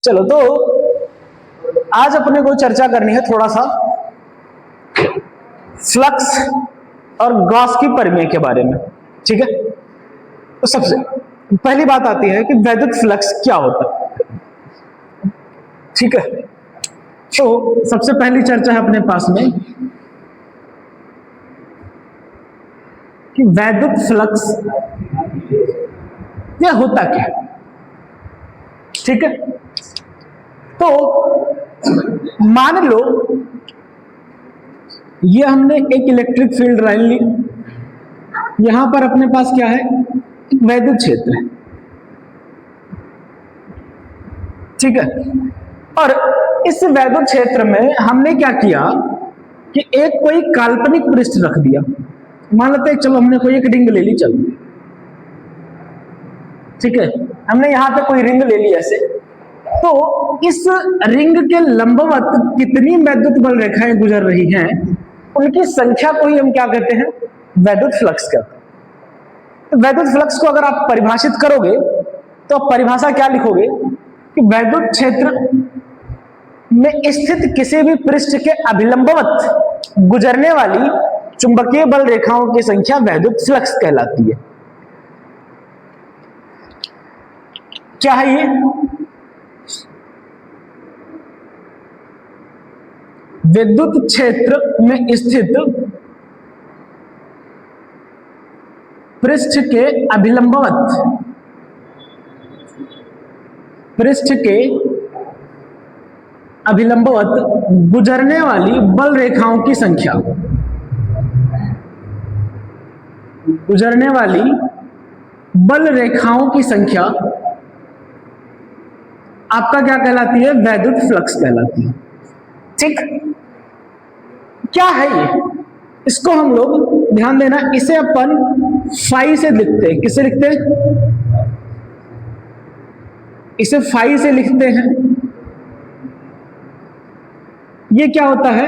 चलो, तो आज अपने को चर्चा करनी है थोड़ा सा फ्लक्स और गॉस की परिमेय के बारे में। ठीक है, तो सबसे पहली बात आती है कि वैद्युत फ्लक्स क्या होता है। ठीक है, तो सबसे पहली चर्चा है अपने पास में कि वैद्युत फ्लक्स यह होता क्या है। ठीक है, तो मान लो ये हमने एक इलेक्ट्रिक फील्ड लाइन ली, यहां पर अपने पास क्या है, एक वैद्युत क्षेत्र है। ठीक है, और इस वैद्युत क्षेत्र में हमने क्या किया कि एक कोई काल्पनिक पृष्ठ रख दिया। मान लेते हैं, चलो हमने कोई एक रिंग ले ली, चलो ठीक है, हमने यहां पे कोई रिंग ले ली ऐसे, तो इस रिंग के लंबवत कितनी वैद्युत बल रेखाएं गुजर रही हैं, उनकी संख्या को ही हम क्या कहते हैं, वैद्युत फ्लक्स कहते हैं। तो वैद्युत फ्लक्स को अगर आप परिभाषित करोगे तो आप परिभाषा क्या लिखोगे कि वैद्युत क्षेत्र में स्थित किसी भी पृष्ठ के अभिलंबवत गुजरने वाली चुंबकीय बल रेखाओं की संख्या वैद्युत फ्लक्स कहलाती है। क्या है ये? विद्युत क्षेत्र में स्थित पृष्ठ के अभिलंबवत गुजरने वाली बल रेखाओं की संख्या, गुजरने वाली बल रेखाओं की संख्या आपका क्या कहलाती है, वैद्युत फ्लक्स कहलाती है। ठीक, क्या है ये, इसको हम लोग ध्यान देना, इसे अपन फाई से लिखते हैं। किसे लिखते हैं? इसे फाई से लिखते हैं। ये क्या होता है,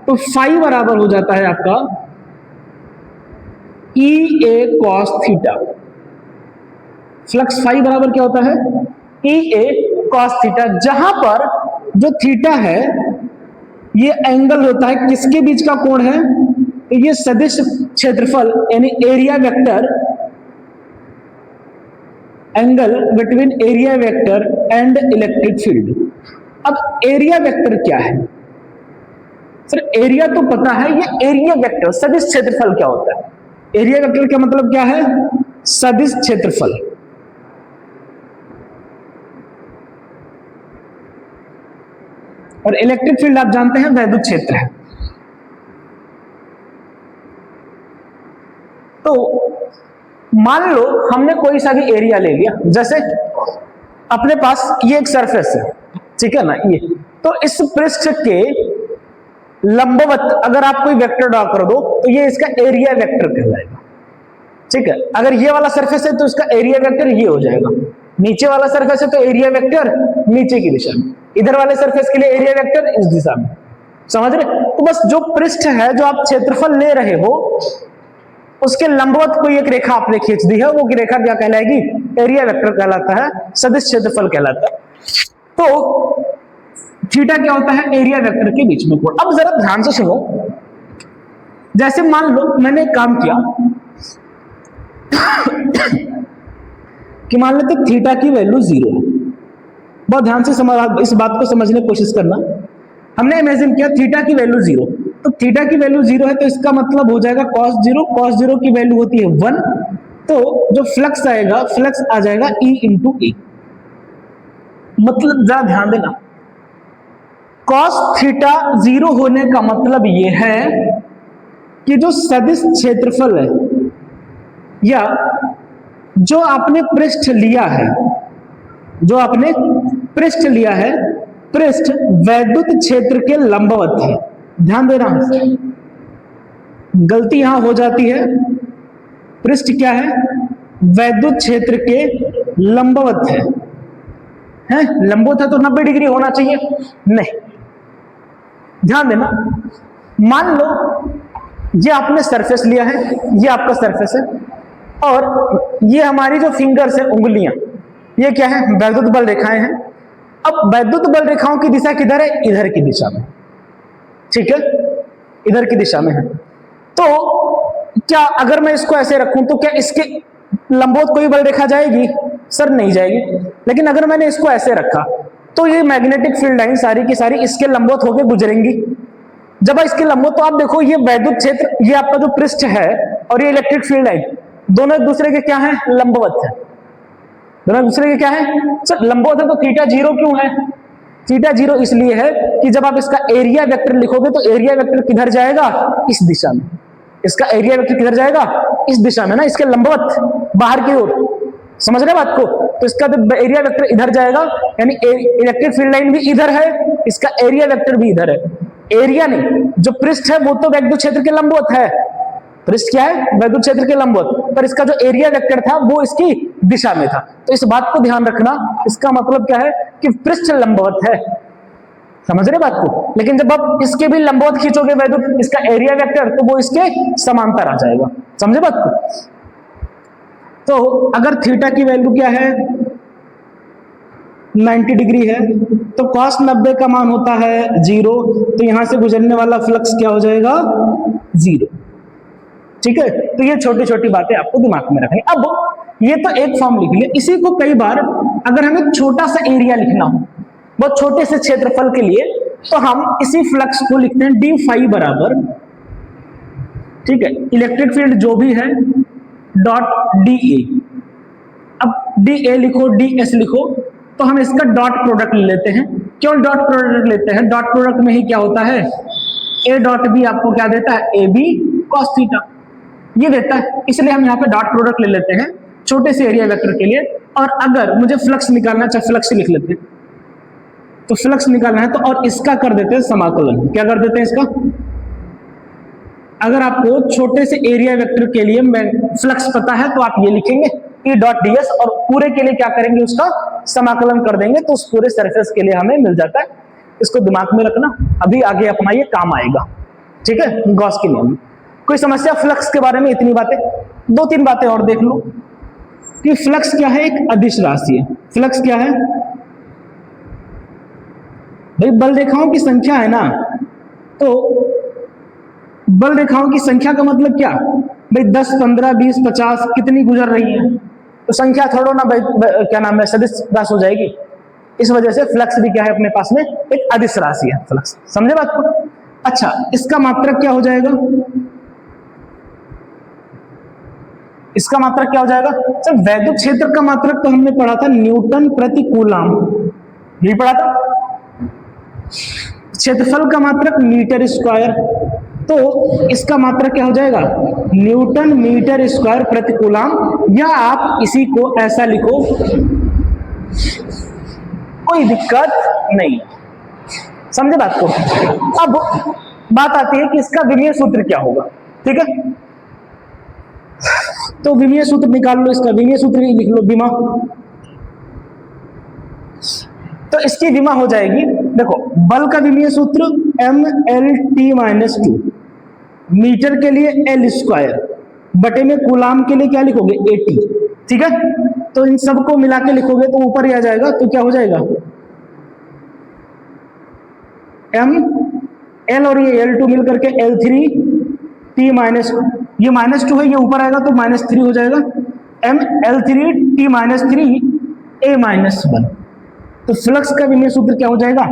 तो फाई बराबर हो जाता है आपका ई ए कॉस थीटा। फ्लक्स फाई बराबर क्या होता है, ई ए कॉस थीटा, जहां पर जो थीटा है ये एंगल होता है, किसके बीच का कोण है, तो ये सदिश क्षेत्रफल यानी area vector, angle between area vector and electric field. अब एरिया वेक्टर क्या है सर? एरिया तो पता है, ये एरिया वेक्टर सदिश क्षेत्रफल क्या होता है? एरिया वेक्टर का मतलब क्या है, सदिश क्षेत्रफल। और इलेक्ट्रिक फील्ड आप जानते हैं वैद्युत क्षेत्र है। तो मान लो हमने कोई सा भी एरिया ले लिया, जैसे अपने पास ये एक सरफेस है, ठीक है ना, ये तो इस पृष्ठ के लंबवत अगर आप कोई वेक्टर ड्रॉ कर दो तो ये इसका एरिया वेक्टर कहलाएगा। ठीक है, अगर ये वाला सरफेस है तो इसका एरिया वेक्टर ये हो जाएगा, नीचे वाला सरफेस है तो एरिया वेक्टर नीचे की दिशा में, इधर वाले सरफेस के लिए एरिया वेक्टर इस दिशा में। समझ रहे? तो बस जो पृष्ठ है, जो आप क्षेत्रफल ले रहे हो, उसके लंबवत कोई एक रेखा आपने खींच दी है, वो रेखा क्या कहलाएगी, एरिया वेक्टर कहलाता है, सदिश क्षेत्रफल कहलाता है। तो थीटा क्या होता है, एरिया वेक्टर के बीच में कोण। अब जरा ध्यान से सुनो, जैसे मान लो मैंने एक काम किया कि मान लेते थीटा की वैल्यू 0 है। बहुत ध्यान से इस बात को समझने की कोशिश करना। हमने इमेजिन किया थीटा की वैल्यू 0, तो थीटा की वैल्यू 0 है तो इसका मतलब हो जाएगा cos 0। cos 0 की वैल्यू होती है 1, तो जो फ्लक्स आएगा, फ्लक्स आ जाएगा E इंटू E। मतलब जरा ध्यान देना, cos थीटा 0 होने का मतलब यह है कि जो सदिश क्षेत्रफल है या जो आपने पृष्ठ लिया है, जो आपने पृष्ठ लिया है, पृष्ठ वैद्युत क्षेत्र के लंबवत है। ध्यान देना, गलती यहां हो जाती है, पृष्ठ क्या है, वैद्युत क्षेत्र के लंबवत है। लंबवत है तो 90 डिग्री होना चाहिए, नहीं। ध्यान देना, मान लो ये आपने सरफेस लिया है, ये आपका सरफेस है, और ये हमारी जो फिंगर्स है, उंगलियां, ये क्या है, वैद्युत बल रेखाएं हैं। अब वैद्युत बल रेखाओं की दिशा किधर है? इधर की दिशा में, ठीक है, इधर की दिशा में है। तो क्या अगर मैं इसको ऐसे रखूं तो क्या इसके लंबवत कोई बल रेखा जाएगी? सर नहीं जाएगी। लेकिन अगर मैंने इसको ऐसे रखा तो ये मैग्नेटिक फील्ड लाइन सारी की सारी इसके लंबवत होकर गुजरेंगी। जब इसके लंबवत, तो आप देखो ये वैद्युत क्षेत्र, ये आपका जो पृष्ठ है और ये इलेक्ट्रिक फील्ड लाइन, दोनों एक दूसरे के क्या है? लंबवत है। दोनों एक दूसरे के क्या है? सर लंबवत है, तो थीटा जीरो क्यों है? थीटा जीरो इसलिए है कि जब आप इसका एरिया वेक्टर लिखोगे तो एरिया वेक्टर किधर जाएगा? इस दिशा में। इसका एरिया वेक्टर किधर जाएगा? इस दिशा में ना, इसके लंबवत, बाहर की ओर। समझ रहे बात को? तो इसका तो एरिया वेक्टर इधर जाएगा, यानी इलेक्ट्रिक फील्ड लाइन भी इधर है, इसका एरिया वेक्टर भी इधर है। एरिया नहीं, जो पृष्ठ है वो तो वैद्युत क्षेत्र के लंबवत है। पृष्ठ क्या है? वैद्युत क्षेत्र के लंबवत, पर इसका जो एरिया वेक्टर था वो इसकी दिशा में था। तो इस बात को ध्यान रखना, इसका मतलब क्या है कि पृष्ठ लंबवत है। समझ रहे बात को? लेकिन जब आप इसके भी लंबवत खींचोगे वैद्युत, इसका एरिया वेक्टर, तो वो इसके समांतर आ जाएगा। समझे बात को? तो अगर थीटा की वैल्यू क्या है? 90 डिग्री है, तो cos 90 का मान होता है 0, तो यहां से गुजरने वाला फ्लक्स क्या हो जाएगा? 0। ठीक है, तो ये छोटी छोटी बातें आपको दिमाग में रखनी। अब ये तो एक फॉर्म लिख लिया, इसी को कई बार अगर हमें छोटा सा एरिया लिखना हो, बहुत छोटे से क्षेत्रफल के लिए, तो हम इसी फ्लक्स को लिखते हैं डी फाई बराबर, ठीक है, इलेक्ट्रिक फील्ड जो भी है डॉट डी ए। अब डी ए लिखो, डी एस लिखो, तो हम इसका डॉट प्रोडक्ट ले लेते हैं। क्यों डॉट प्रोडक्ट लेते हैं? डॉट प्रोडक्ट में ही क्या होता है? ए डॉट बी आपको क्या देता है? ए बी कॉस थीटा, ये देता है। इसलिए हम यहाँ पे डॉट प्रोडक्ट ले लेते हैं छोटे से एरिया वेक्टर के लिए। और अगर मुझे फ्लक्स निकालना, चाहे फ्लक्स लिख लेते हैं, तो फ्लक्स निकालना है तो, और इसका कर देते हैं समाकलन। क्या कर देते हैं इसका? अगर आपको छोटे से एरिया वेक्टर के लिए फ्लक्स पता है तो आप ये लिखेंगे E डॉट डी एस, और पूरे के लिए क्या करेंगे? उसका समाकलन कर देंगे, तो उस पूरे सरफेस के लिए हमें मिल जाता है। इसको दिमाग में रखना, अभी आगे अपना ये काम आएगा। ठीक है, गॉस के नियम। कोई समस्या? फ्लक्स के बारे में इतनी बातें। दो तीन बातें और देख लो कि फ्लक्स क्या है? एक अदिश राशि है। फ्लक्स क्या है भाई? बल रेखाओं की संख्या है ना, तो बल रेखाओं की संख्या का मतलब क्या भाई? 10, 15, 20, 50 कितनी गुजर रही है, तो संख्या थोड़ा ना भाई क्या नाम है, सदिश राशि हो जाएगी। इस वजह से फ्लक्स भी क्या है अपने पास में? एक अदिश राशि है फ्लक्स। समझे बात को? अच्छा, इसका मात्रक क्या हो जाएगा? इसका मात्रक क्या हो जाएगा? सर वैद्युत क्षेत्र का मात्रक तो हमने पढ़ा था न्यूटन प्रति कूलम, यही पढ़ा था। क्षेत्रफल का मात्रक मीटर स्क्वायर, तो इसका मात्रक क्या हो जाएगा? न्यूटन मीटर स्क्वायर प्रति कूलम। या आप इसी को ऐसा लिखो, कोई दिक्कत नहीं। समझे बात को? अब बात आती है कि इसका विमीय सूत्र क्या होगा। ठीक है, तो विमीय सूत्र निकाल लो, इसका विमीय सूत्र ही लिख लो, विमा। तो इसकी विमा हो जाएगी, देखो, बल का विमीय सूत्र mLT-2, मीटर के लिए L स्क्वायर, बटे में कूलाम के लिए क्या लिखोगे? 80। ठीक है, तो इन सबको मिला के लिखोगे तो ऊपर ही आ जाएगा, तो क्या हो जाएगा? m L और ये L2 मिलकर के L3T-, ये -2 है, ये ऊपर आएगा तो -3 हो जाएगा। mL3T-3A-1। तो फ्लक्स का विमीय सूत्र क्या हो जाएगा?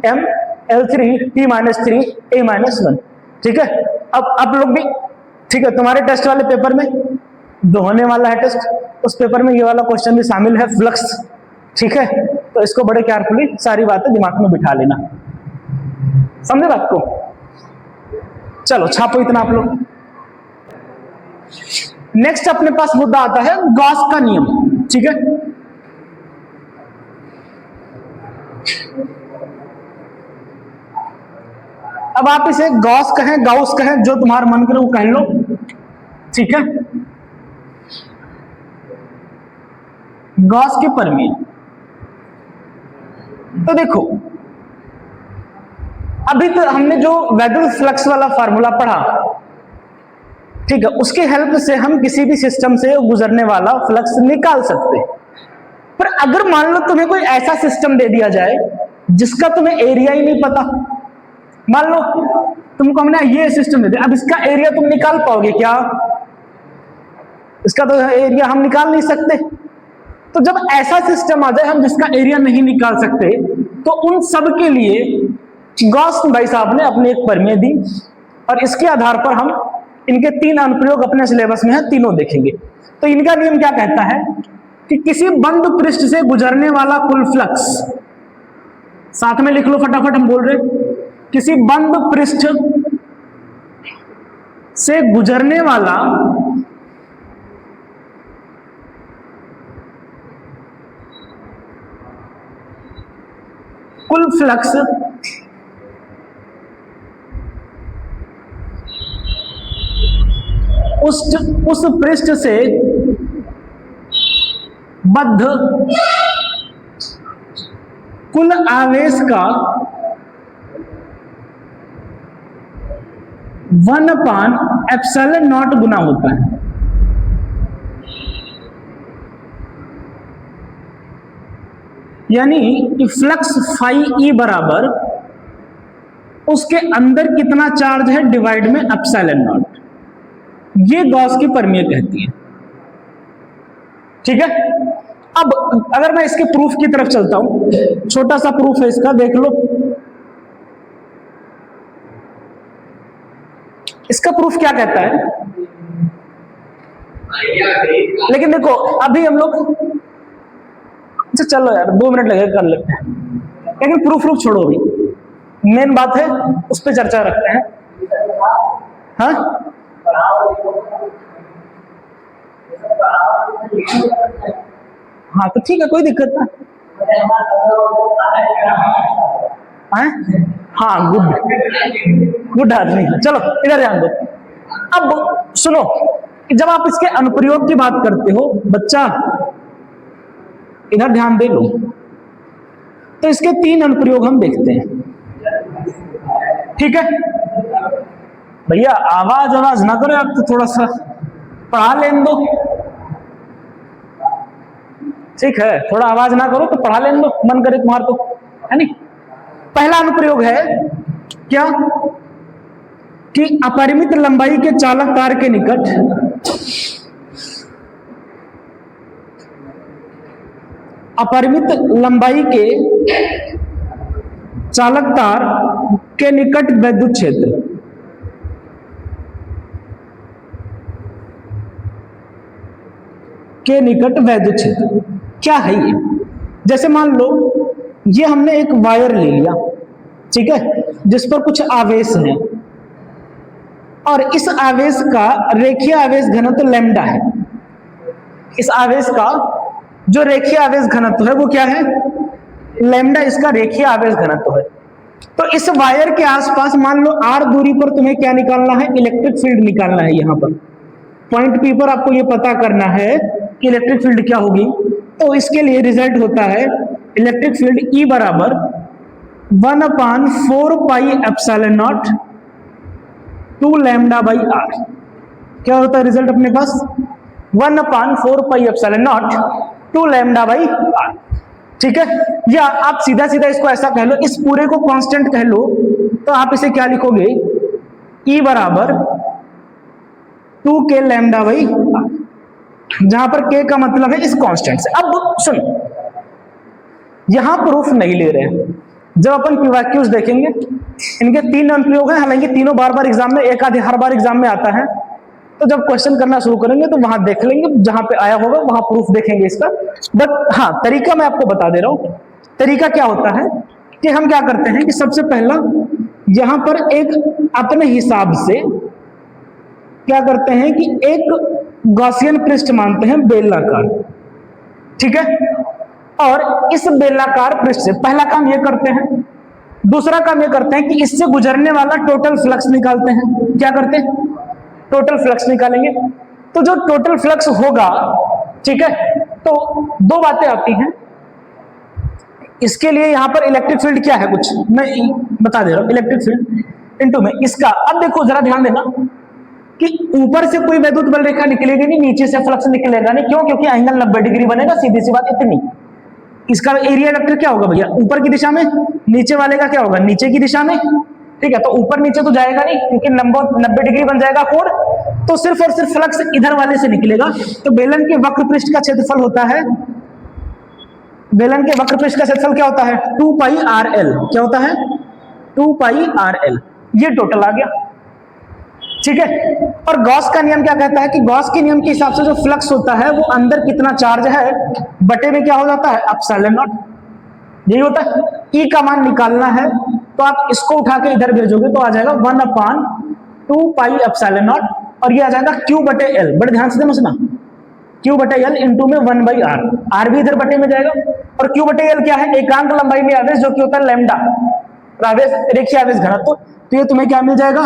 mL3T-3A-1। ठीक है, अब आप लोग भी, ठीक है, तुम्हारे टेस्ट वाले पेपर में जो होने वाला है टेस्ट, उस पेपर में ये वाला क्वेश्चन भी शामिल है, फ्लक्स। ठीक है, तो इसको बड़े केयरफुली सारी बातें दिमाग में बिठा लेना। समझे बात को? चलो छापो इतना आप लोग। नेक्स्ट अपने पास मुद्दा आता है गॉस का नियम। ठीक है, अब आप इसे गॉस कहें, गाउस कहें, जो तुम्हारा मन करे वो कह लो। ठीक है, गॉस के प्रमेय। तो देखो, अभी तो हमने जो वैद्युत फ्लक्स वाला फार्मूला पढ़ा, ठीक है, उसके हेल्प से हम किसी भी सिस्टम से गुजरने वाला फ्लक्स निकाल सकते हैं। पर अगर मान लो तुम्हें कोई ऐसा सिस्टम दे दिया जाए जिसका तुम्हें एरिया ही नहीं पता, मान लो तुमको हमने ये सिस्टम दे दिया, अब इसका एरिया तुम निकाल पाओगे क्या? इसका तो एरिया हम निकाल नहीं सकते। तो जब ऐसा सिस्टम आ जाए हम जिसका एरिया नहीं निकाल सकते, तो उन सब के लिए गॉस भाई साहब ने अपनी एक प्रमेय दी, और इसके आधार पर हम इनके 3 अनुप्रयोग अपने सिलेबस में है, तीनों देखेंगे। तो इनका नियम क्या कहता है कि किसी बंद पृष्ठ से गुजरने वाला कुल फ्लक्स, साथ में लिख लो फटाफट, हम बोल रहे किसी बंद पृष्ठ से गुजरने वाला कुल फ्लक्स उस पृष्ठ से बद्ध कुल आवेश का 1/ε0 गुना होता है। यानी कि फ्लक्स फाई ई बराबर उसके अंदर कितना चार्ज है डिवाइड में ε0। ये गॉस की प्रमेय कहती है। ठीक है, अब अगर मैं इसके प्रूफ की तरफ चलता हूं, छोटा सा प्रूफ है इसका, देख लो। इसका प्रूफ क्या कहता है, लेकिन देखो अभी हम लोग, अच्छा चलो यार 2 मिनट लगेगा, कर लेते हैं, लेकिन प्रूफ छोड़ो, अभी मेन बात है उस पर चर्चा रखते हैं। हाँ हाँ तो ठीक है, कोई दिक्कत नहीं। हाँ गुड आदमी, चलो इधर ध्यान दो। अब सुनो कि जब आप इसके अनुप्रयोग की बात करते हो, बच्चा इधर ध्यान दे लो, तो इसके 3 अनुप्रयोग हम देखते हैं। ठीक है भैया, आवाज ना करो आप, तो थोड़ा सा पढ़ा लेने दो। ठीक है, थोड़ा आवाज ना करो तो पढ़ा लेने दो, मन करे तुम्हारा तो, है नहीं। पहला अनुप्रयोग है क्या कि अपरिमित लंबाई के चालक तार के निकट अपरिमित लंबाई के चालक तार के निकट विद्युत क्षेत्र क्या है ये? जैसे मान लो ये हमने एक वायर ले लिया, ठीक है, जिस पर कुछ आवेश है, और इस आवेश का रेखीय आवेश घनत्व लैम्डा है। इस आवेश का जो रेखीय आवेश घनत्व है वो क्या है? लैम्डा इसका रेखीय आवेश घनत्व है। तो इस वायर के आसपास मान लो r दूरी पर तुम्हें क्या निकालना है? इलेक्ट्रिक फील्ड निकालना है। यहां पर पॉइंट P पर आपको ये पता करना है कि इलेक्ट्रिक फील्ड क्या होगी। तो इसके लिए रिजल्ट होता है इलेक्ट्रिक फील्ड E बराबर 1/4πε0 2 λ/r। क्या होता है रिजल्ट अपने पास? 1/4πε0 2 λ/r। ठीक है, या आप सीधा सीधा इसको ऐसा कह लो, इस पूरे को कांस्टेंट कह लो, तो आप इसे क्या लिखोगे? E बराबर 2k λ/r, जहां पर k का मतलब है इस कांस्टेंट से। अब सुन, यहां प्रूफ नहीं ले रहे हैं। जब अपन क्यूज देखेंगे, इनके 3 अनुप्रयोग हैं, हालांकि तीनों बार बार एग्जाम में, एक आधे हर बार एग्जाम में आता है। तो जब क्वेश्चन करना शुरू करेंगे तो वहां देख लेंगे, जहां पे आया होगा वहां प्रूफ देखेंगे इसका। बट हाँ, तरीका मैं आपको बता दे रहा हूं। तरीका क्या होता है कि हम क्या करते हैं कि सबसे पहला यहां पर एक अपने हिसाब से क्या करते हैं कि एक गॉसियन पृष्ठ मानते हैं बेलनाकार। ठीक है, और इस बेलनाकार पृष्ठ से पहला काम ये करते हैं। दूसरा काम ये करते हैं कि इससे गुजरने वाला टोटल फ्लक्स निकालते हैं। क्या करते हैं? टोटल फ्लक्स निकालेंगे। तो जो टोटल फ्लक्स होगा, ठीक है, तो 2 बातें आती हैं इसके लिए। यहां पर इलेक्ट्रिक फील्ड क्या है, कुछ मैं बता दे रहा हूं। इलेक्ट्रिक फील्ड इनटू में इसका, अब देखो जरा ध्यान देना कि ऊपर से कोई वैद्युत बल रेखा निकलेगी नहीं, नीचे से फ्लक्स निकलेगा नहीं। क्यों? क्योंकि एंगल 90 डिग्री बनेगा, सीधी सी बात इतनी। इसका एरिया वेक्टर क्या होगा भैया, ऊपर की दिशा में, नीचे वाले का क्या होगा, नीचे की दिशा में। ठीक है, तो ऊपर नीचे तो जाएगा नहीं क्योंकि 90 डिग्री बन जाएगा कोण, तो सिर्फ और सिर्फ फ्लक्स इधर वाले से निकलेगा। तो बेलन के वक्र पृष्ठ का क्षेत्रफल होता है, बेलन के वक्र पृष्ठ का क्षेत्रफल क्या होता है, 2 पाई आर एल। क्या होता है, 2 पाई आर एल। ये टोटल आ गया। ठीक है, और गॉस का नियम क्या कहता है कि गॉस के नियम के हिसाब से जो फ्लक्स होता है वो अंदर कितना चार्ज है बटे में क्या हो जाता है, एप्सिलॉन नॉट। यही होता है। ई का मान निकालना है तो आप इसको उठा के इधर भेजोगे तो आ जाएगा 1/2 पाई एप्सिलॉन नॉट, और ये आ जाएगा क्यू बटे एल। बड़े ध्यान से समझना, क्यू बटे एल इंटू में 1/r, आर भी इधर बटे में जाएगा। और क्यू बटे एल क्या है, एकांक लंबाई में आवेश जो कि होता है लैम्डा, आवेश रेखीय आवेश घनत्व। तो ये तुम्हें क्या मिल जाएगा,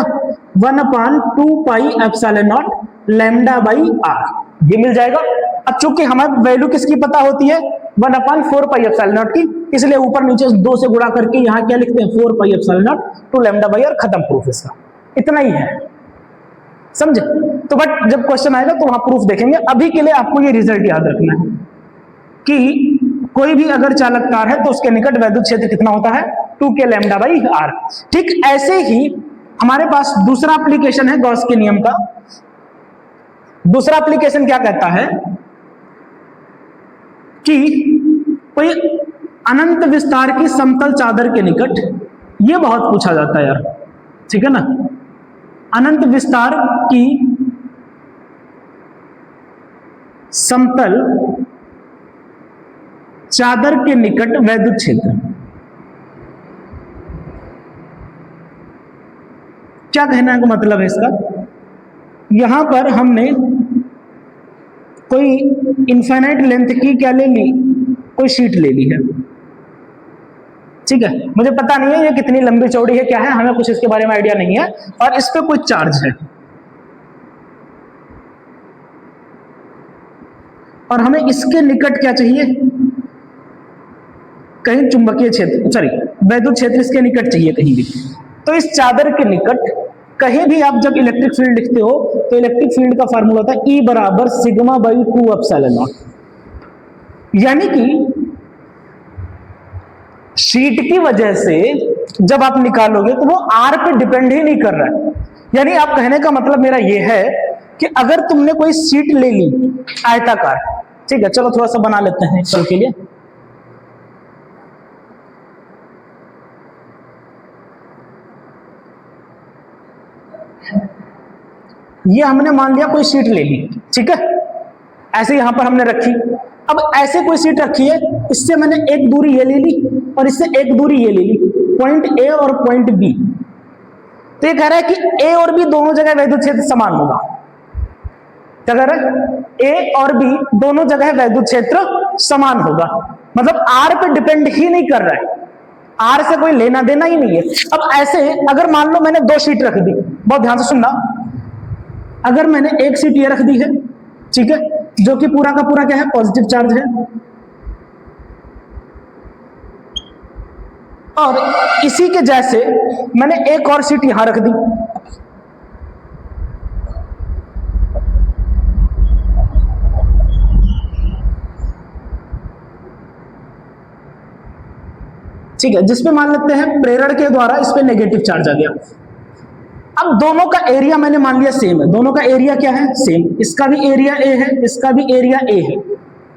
1/2 pi epsilon naught lambda by R, ये मिल जाएगा। अब चूंकि हमें वैल्यू किसकी पता होती है, 1/4 पाई एप्सिलॉन नॉट की, इसलिए ऊपर नीचे 2 से गुणा करके यहाँ क्या लिखते हैं, 4 pi epsilon naught two lambda by R. खत्म प्रूफ इसका, इतना ही है, समझे। तो बट जब क्वेश्चन आएगा तो वहां प्रूफ देखेंगे। अभी के लिए आपको ये रिजल्ट याद रखना है कि कोई भी अगर चालक तार है तो उसके निकट वैद्युत क्षेत्र कितना होता है, 2k लैम्डा बाई आर। ठीक ऐसे ही हमारे पास दूसरा एप्लीकेशन है गॉस के नियम का। दूसरा एप्लीकेशन क्या कहता है कि कोई अनंत विस्तार की समतल चादर के निकट, ये बहुत पूछा जाता है यार, ठीक है ना, अनंत विस्तार की समतल चादर के निकट वैद्युत क्षेत्र, क्या कहना है, मतलब है इसका, यहां पर हमने कोई इनफाइनाइट लेंथ की क्या ले ली, कोई शीट ले ली है। ठीक है, मुझे पता नहीं है ये कितनी लंबी चौड़ी है, क्या है, हमें कुछ इसके बारे में आइडिया नहीं है, और इस पे कोई चार्ज है और हमें इसके निकट क्या चाहिए, कहीं चुंबकीय क्षेत्र, सॉरी वैद्युत क्षेत्र इसके निकट चाहिए कहीं भी। तो इस चादर के निकट कहीं भी आप जब इलेक्ट्रिक फील्ड लिखते हो तो इलेक्ट्रिक फील्ड का फार्मूला होता है E बराबर सिग्मा बाई 2 एप्सिलॉन नॉट। यानी कि शीट की वजह से जब आप निकालोगे तो वो आर पे डिपेंड ही नहीं कर रहा है। यानी आप कहने का मतलब मेरा ये है कि अगर तुमने कोई शीट ले ली आयताकार, ठीक है, चलो थोड़ा सा बना लेते हैं कल के लिए। ये हमने मान लिया कोई शीट ले ली, ठीक है, ऐसे यहां पर हमने रखी। अब ऐसे कोई शीट रखी है, इससे मैंने एक दूरी ये ले ली और इससे एक दूरी ये ले ली, पॉइंट ए और पॉइंट बी। तो ये कह रहा है कि ए और बी दोनों जगह वैद्युत क्षेत्र समान होगा। क्या कह रहा है, ए और बी दोनों जगह वैद्युत क्षेत्र समान होगा, मतलब आर पे डिपेंड ही नहीं कर रहा है, आर से कोई लेना देना ही नहीं है। अब ऐसे अगर मान लो मैंने 2 शीट रख दी, बहुत ध्यान से सुनना, अगर मैंने एक शीट ये रख दी है, ठीक है, जो कि पूरा का पूरा क्या है, पॉजिटिव चार्ज है, और इसी के जैसे मैंने एक और शीट यहां रख दी, ठीक है, जिसपे मान लेते हैं प्रेरण के द्वारा इस पे नेगेटिव चार्ज आ गया। अब दोनों का एरिया मैंने मान लिया सेम है, दोनों का एरिया क्या है, सेम, इसका भी एरिया ए है, इसका भी एरिया ए है,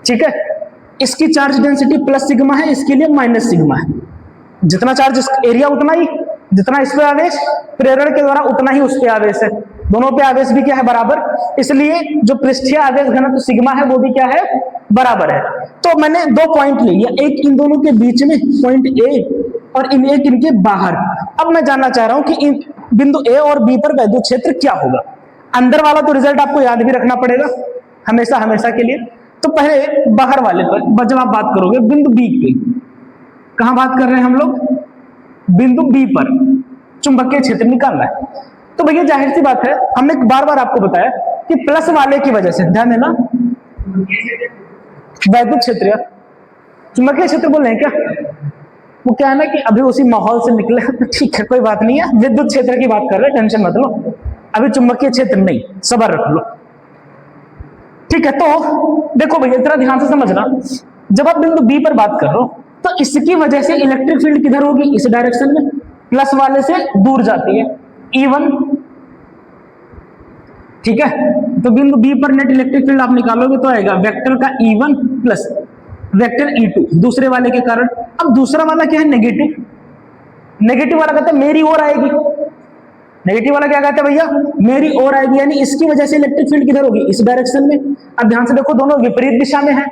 ठीक है। इसकी चार्ज डेंसिटी प्लस सिग्मा है, इसके लिए माइनस सिग्मा है। जितना चार्ज एरिया उतना ही, जितना इस पे आवेश प्रेरण के द्वारा उतना ही उस पे आवेश है, दोनों पे आवेश भी क्या है, बराबर, इसलिए जो पृष्ठीय आवेश घनत्व सिग्मा है वो भी क्या है, बराबर है। तो मैंने 2 पॉइंट ले लिया, एक इन दोनों के बीच में पॉइंट ए और एक इनके बाहर। अब मैं जानना चाह रहा हूं कि इन बिंदु ए और बी पर वैद्युत क्षेत्र क्या होगा। अंदर वाला तो रिजल्ट आपको याद भी रखना पड़ेगा हमेशा हमेशा के लिए। तो पहले बाहर वाले पर जब आप बात करोगे बिंदु बी पे, कहां बात कर रहे हैं हम लोग, बिंदु बी पर चुंबकीय क्षेत्र निकालना है। तो भैया जाहिर सी बात है, हमने बार बार आपको बताया कि प्लस वाले की वजह से, ध्यान देना, वैद्युत क्षेत्र या चुंबकीय क्षेत्र बोल रहे हैं क्या, वो क्या है ना कि अभी उसी माहौल से निकले तो ठीक है, कोई बात नहीं है, विद्युत क्षेत्र की बात कर रहे हैं, टेंशन मत लो, अभी चुंबकीय क्षेत्र नहीं, सब्र रख लो, ठीक है। तो देखो भैया इतना ध्यान से समझना, जब आप बिंदु बी पर बात कर रहे हो तो इसकी वजह से इलेक्ट्रिक फील्ड किधर होगी, इस डायरेक्शन में, प्लस वाले से दूर जाती है E1, ठीक है। तो बिंदु बी पर नेट इलेक्ट्रिक फील्ड आप निकालोगे तो आएगा वेक्टर का E1 प्लस वेक्टर E2 दूसरे वाले के कारण। अब दूसरा वाला क्या है, नेगेटिव। नेगेटिव वाला कहता है मेरी ओर आएगी, नेगेटिव वाला क्या कहता है भैया, मेरी ओर आएगी, यानी इसकी वजह से इलेक्ट्रिक फील्ड किधर होगी, इस डायरेक्शन में। अब ध्यान से देखो दोनों विपरीत दिशा में है,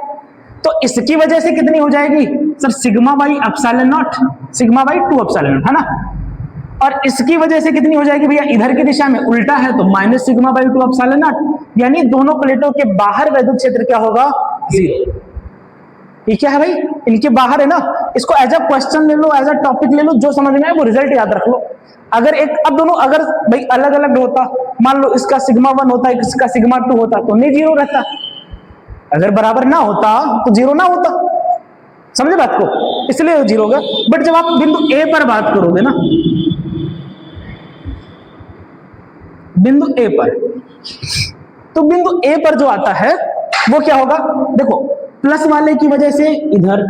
तो इसकी वजह से कितनी हो जाएगी sir, sigma by epsilon not, sigma by 2 epsilon not, है ना। और इसकी वजह से कितनी हो जाएगी भैया, इधर की दिशा में उल्टा है तो minus sigma by 2 epsilon not, यानी दोनों प्लेटों के बाहर वैद्युत क्षेत्र क्या होगा, 0। ये क्या है भाई, इनके बाहर है ना। इसको एज अ क्वेश्चन ले लो, एज अ टॉपिक ले लो, जो समझ में आए वो रिजल्ट याद रख लो। अगर एक, अब दोनों अगर भाई अलग अलग होता, मान लो इसका सिग्मा 1 होता, इसका सिग्मा 2 होता, तो नहीं 0 रहता। अगर बराबर ना होता तो 0 ना होता, समझे बात को, इसलिए 0 होगा। बट जब आप बिंदु ए पर बात करोगे ना, बिंदु ए पर, तो बिंदु ए पर जो आता है वो क्या होगा, देखो प्लस वाले की वजह से इधर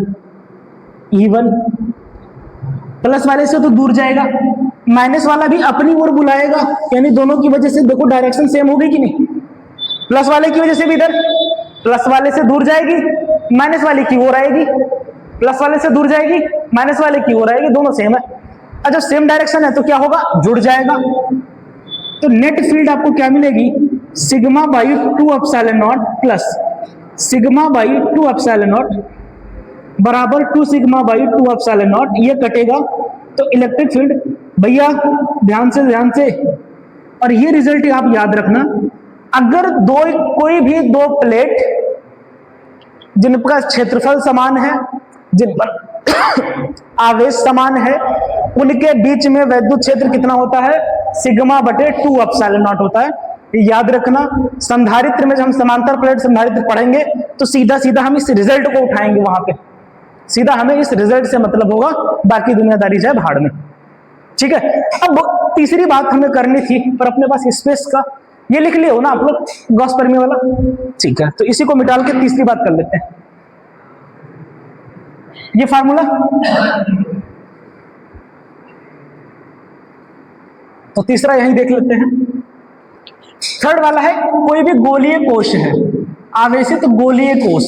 E1, प्लस वाले से तो दूर जाएगा, माइनस वाला भी अपनी ओर बुलाएगा, यानी दोनों की वजह से देखो डायरेक्शन सेम होगी कि नहीं। प्लस वाले की वजह से भी इधर प्लस वाले से दूर जाएगी, माइनस वाले की ओर आएगी, प्लस वाले से दूर जाएगी, माइनस वाले की ओर आएगी, दोनों सेम है। और जब सेम डायरेक्शन है तो क्या होगा, जुड़ जाएगा। तो नेट फील्ड आपको क्या मिलेगी, sigma by 2 epsilon not plus sigma by 2 epsilon not बराबर 2 सिग्मा बाई 2 एप्सिलॉन नॉट, ये कटेगा तो इलेक्ट्रिक फील्ड भैया ध्यान से, और ये रिजल्ट आप याद रखना, अगर कोई भी दो प्लेट जिनका क्षेत्रफल समान है, जिन पर आवेश समान है, उनके बीच में वैद्युत क्षेत्र कितना होता है, सिग्मा बटे 2 एप्सिलॉन नॉट होता है। याद रखना, संधारित्र में जब हम समांतर प्लेट संधारित्र पढ़ेंगे तो सीधा सीधा हम इस रिजल्ट को उठाएंगे, वहां पे सीधा हमें इस रिजल्ट से मतलब होगा, बाकी दुनियादारी जाए भाड़ में, ठीक है। अब तीसरी बात हमें करनी थी, पर अपने पास स्पेस का ये लिख लिया हो ना आप लोग, गॉस परमी वाला, ठीक है। तो इसी को मिटाल के तीसरी बात कर लेते हैं, ये फार्मूला, तो तीसरा यही देख लेते हैं। थर्ड वाला है, कोई भी गोलीय कोश है, आवेशित गोलीय कोश,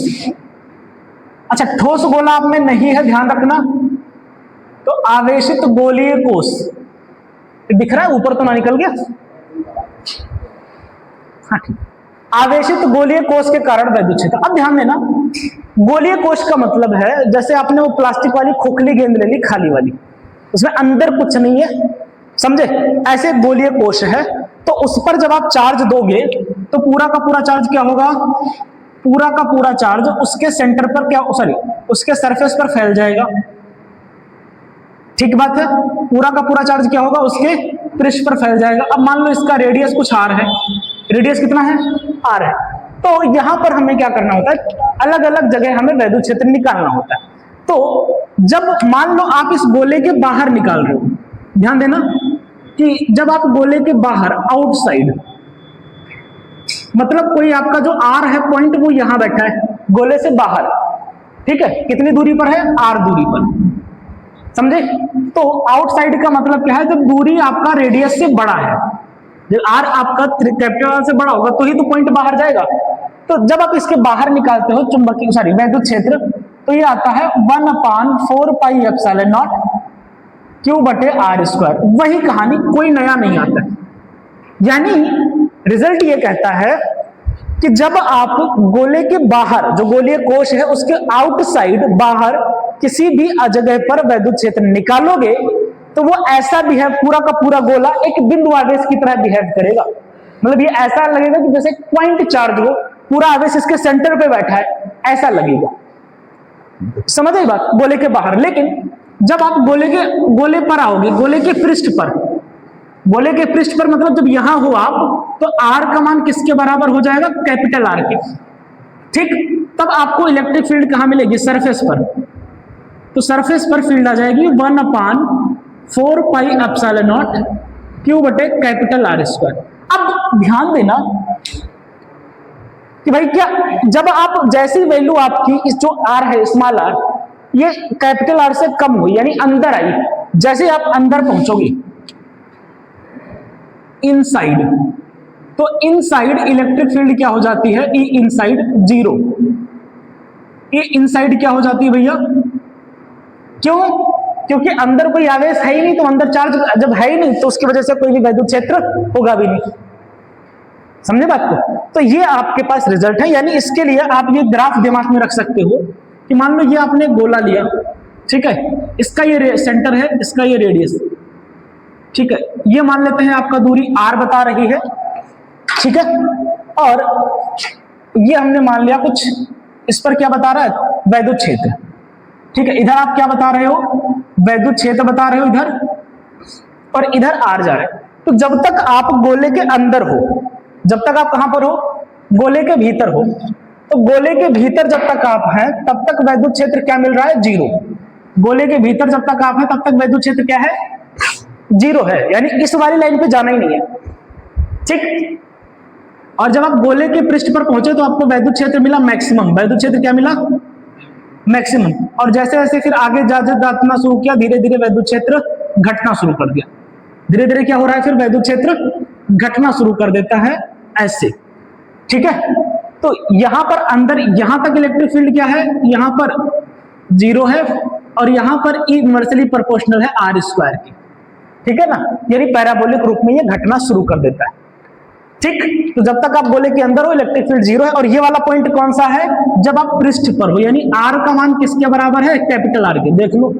अच्छा ठोस गोला आप में नहीं है, ध्यान रखना। तो आवेशित गोलीय कोश दिख रहा है, ऊपर तो ना निकल गया, हाँ ठीक। आवेशित गोलीय कोश के कारण वैद्युत क्षेत्र, अब ध्यान देना, गोलीय कोश का मतलब है जैसे आपने वो प्लास्टिक वाली खोखली गेंद ले ली, खाली वाली, उसमें अंदर कुछ नहीं है, समझे, ऐसे गोलीय कोश है। तो उस पर जब आप चार्ज दोगे तो पूरा का पूरा चार्ज क्या होगा, पूरा का पूरा चार्ज उसके सेंटर पर क्या, सॉरी उसके सरफेस पर फैल जाएगा, ठीक बात है। पूरा का पूरा चार्ज क्या होगा, उसके पृष्ठ पर फैल जाएगा। अब मान लो इसका रेडियस कुछ r है, रेडियस कितना है, r है, तो यहां पर हमें क्या करना होता है, अलग अलग जगह हमें वैद्युत क्षेत्र निकालना होता है। तो जब मान लो आप इस गोले के बाहर निकाल रहे हो, ध्यान देना कि जब आप गोले के बाहर, आउटसाइड, मतलब कोई आपका जो r है पॉइंट, वो यहां बैठा है गोले से बाहर, ठीक है, कितनी दूरी पर है, r दूरी पर, समझे। तो आउटसाइड का मतलब क्या है, जब दूरी आपका रेडियस से बड़ा है, जब r आपका कैपिटल R से बड़ा होगा तो ही तो पॉइंट बाहर जाएगा। तो जब आप इसके बाहर निकालते हो चुंबकीय, सॉरी वैद्युत क्षेत्र, तो ये आता है 1/4 पाई एप्सिलॉन नॉट Q बटे R स्क्वायर। वही कहानी, कोई नया नहीं आता है। यानी रिजल्ट ये कहता है कि जब आप गोले के बाहर, जो गोलीय कोश है उसके आउटसाइड बाहर किसी भी जगह पर वैद्युत क्षेत्र निकालोगे तो वो ऐसा बिहेव, पूरा का पूरा गोला एक बिंदु आवेश की तरह बिहेव करेगा। मतलब ये ऐसा लगेगा कि जैसे पॉइंट चार्ज हो, पूरा आवेश इसके सेंटर पे बैठा है, ऐसा लगेगा, समझ आई बात, गोले के बाहर। लेकिन जब आप गोले पर आओगे, गोले के पृष्ठ पर, गोले के पृष्ठ पर मतलब जब यहां हो आप, तो R का मान किसके बराबर हो जाएगा, कैपिटल R के, ठीक। तब आपको इलेक्ट्रिक फील्ड कहां मिलेगी, सरफेस पर। तो सरफेस पर फील्ड आ जाएगी 1/4 पाई एप्सिलॉन नॉट Q बटे कैपिटल R स्क्वायर। अब ध्यान देना, कि भाई क्या जब आप जैसी वैल्यू आपकी इस जो आर है स्मॉल आर ये कैपिटल आर से कम हुई यानी अंदर आई, जैसे आप अंदर पहुंचोगे इनसाइड, तो इनसाइड इलेक्ट्रिक फील्ड क्या हो जाती है, ई इनसाइड 0। ई इनसाइड क्या हो जाती है भैया, क्यों, क्योंकि अंदर कोई आवेश है ही नहीं, तो अंदर चार्ज जब है ही नहीं तो उसकी वजह से कोई भी वैद्युत क्षेत्र होगा भी नहीं। समझे बात को? तो ये आपके पास रिजल्ट है। यानी इसके लिए आप ये ग्राफ दिमाग में रख सकते हो कि मान लो ये आपने गोला लिया, ठीक है, इसका ये सेंटर है, इसका ये रेडियस, ठीक है, ये मान लेते हैं आपका दूरी r बता रही है, ठीक है, और ये हमने मान लिया कुछ इस पर क्या बता रहा है, वैद्युत क्षेत्र, ठीक है, इधर आप क्या बता रहे हो, वैद्युत क्षेत्र बता रहे हो इधर, और इधर r जा रहा है। तो जब तक आप गोले के अंदर हो, जब तक आप कहां पर हो, गोले के भीतर हो, तो गोले के भीतर जब तक आप हैं तब तक वैद्युत क्षेत्र क्या मिल रहा है, 0। गोले के भीतर जब तक आप हैं तब तक वैद्युत क्षेत्र क्या है, 0 है, यानी इस वाली लाइन पे जाना ही नहीं है, ठीक। और जब आप गोले के पृष्ठ पर पहुंचे तो आपको वैद्युत क्षेत्र मिला मैक्सिमम, वैद्युत क्षेत्र क्या मिला, मैक्सिमम। और जैसे जैसे फिर आगे जाना शुरू किया, धीरे धीरे वैद्युत क्षेत्र घटना शुरू कर दिया, धीरे धीरे क्या हो रहा है, फिर वैद्युत क्षेत्र घटना शुरू कर देता है ऐसे, ठीक है। तो यहां पर अंदर यहां तक इलेक्ट्रिक फील्ड क्या है, यहां पर 0 है, और यहां पर इनवर्सली प्रोपोर्शनल है r स्क्वायर की, ठीक है ना, यानी पैराबोलिक रूप में ये घटना शुरू कर देता है, ठीक। तो जब तक आप गोले के अंदर हो इलेक्ट्रिक फील्ड 0 है, और ये वाला पॉइंट कौन सा है, जब आप पृष्ठ पर हो, यानी r का मान किसके बराबर है, कैपिटल R के, देख लो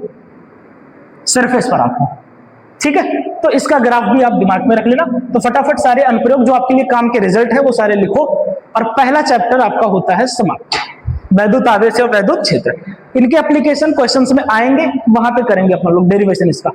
सरफेस पर आपको, ठीक है। तो इसका ग्राफ भी आप दिमाग में रख लेना। तो फटाफट सारे अनुप्रयोग जो आपके लिए काम के रिजल्ट है वो सारे लिखो, और पहला चैप्टर आपका होता है समाप्त, वैद्युत आवेश और वैद्युत क्षेत्र। इनके एप्लीकेशन क्वेश्चंस में आएंगे, वहां पे करेंगे अपना लोग डेरिवेशन इसका।